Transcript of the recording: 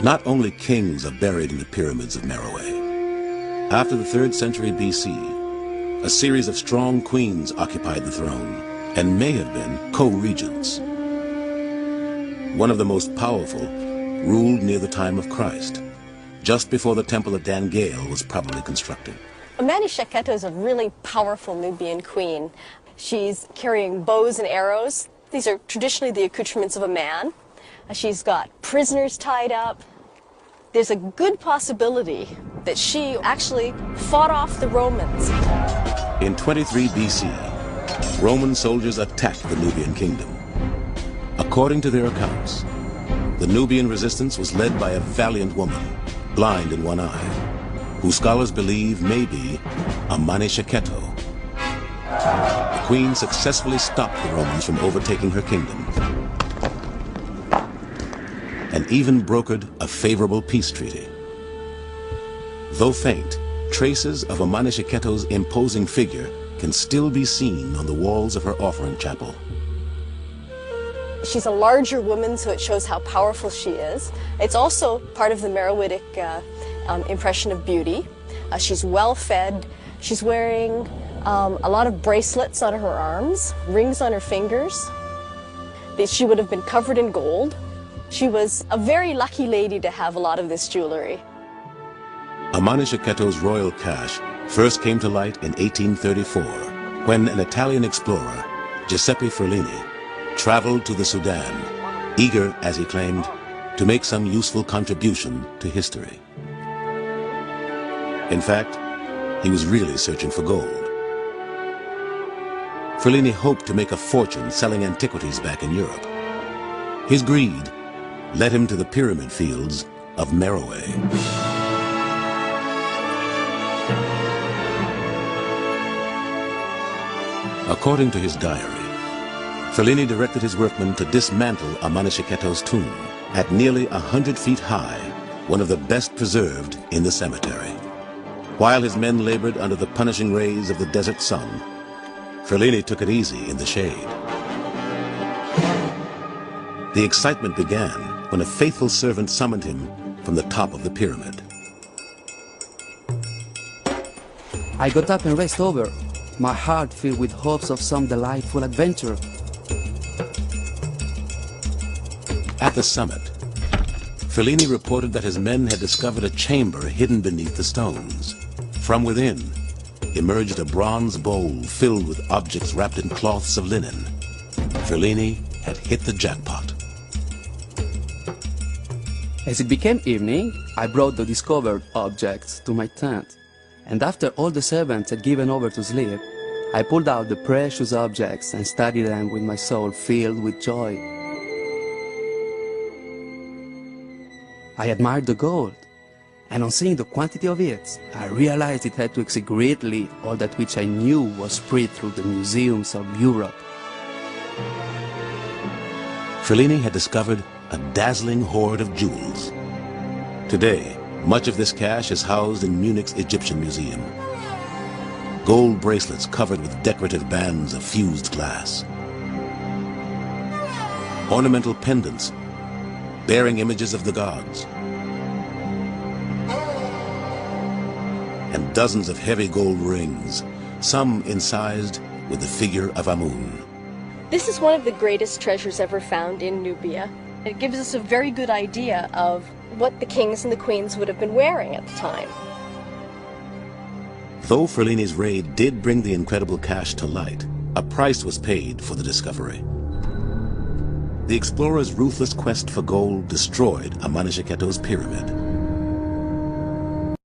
Not only kings are buried in the pyramids of Meroe. After the 3rd century BC, a series of strong queens occupied the throne and may have been co-regents. One of the most powerful ruled near the time of Christ, just before the temple of Dan Gale was probably constructed. Amani Shaaketo is a really powerful Nubian queen. She's carrying bows and arrows. These are traditionally the accoutrements of a man. She's got prisoners tied up. There's a good possibility that she actually fought off the Romans. In 23 BC, Roman soldiers attacked the Nubian kingdom. According to their accounts, the Nubian resistance was led by a valiant woman, blind in one eye, who scholars believe may be Amani Shaaketo. The queen successfully stopped the Romans from overtaking her kingdom and even brokered a favorable peace treaty. Though faint, traces of Amani Shaaketo's imposing figure can still be seen on the walls of her offering chapel. She's a larger woman, so it shows how powerful she is. It's also part of the Meroitic impression of beauty. She's well-fed. She's wearing a lot of bracelets on her arms, rings on her fingers. She would have been covered in gold. She was a very lucky lady to have a lot of this jewelry. Amani Shaaketo's royal cache first came to light in 1834 when an Italian explorer, Giuseppe Ferlini, traveled to the Sudan, eager, as he claimed, to make some useful contribution to history. In fact, he was really searching for gold. Ferlini hoped to make a fortune selling antiquities back in Europe. His greed led him to the pyramid fields of Meroe. According to his diary, Ferlini directed his workmen to dismantle Amani Shaaketo's tomb at nearly 100 feet high, one of the best preserved in the cemetery. While his men labored under the punishing rays of the desert sun, Ferlini took it easy in the shade. The excitement began when a faithful servant summoned him from the top of the pyramid. I got up and raced over, my heart filled with hopes of some delightful adventure. At the summit, Ferlini reported that his men had discovered a chamber hidden beneath the stones. From within emerged a bronze bowl filled with objects wrapped in cloths of linen. Ferlini had hit the jackpot. As it became evening, I brought the discovered objects to my tent, and after all the servants had given over to sleep, I pulled out the precious objects and studied them with my soul filled with joy. I admired the gold, and on seeing the quantity of it, I realized it had to exceed greatly all that which I knew was spread through the museums of Europe. Ferlini had discovered a dazzling hoard of jewels. Today, much of this cache is housed in Munich's Egyptian Museum. Gold bracelets covered with decorative bands of fused glass. Ornamental pendants bearing images of the gods. And dozens of heavy gold rings, some incised with the figure of Amun. This is one of the greatest treasures ever found in Nubia. It gives us a very good idea of what the kings and the queens would have been wearing at the time. Though Ferlini's raid did bring the incredible cache to light, a price was paid for the discovery. The explorer's ruthless quest for gold destroyed Amani Shaaketo's pyramid.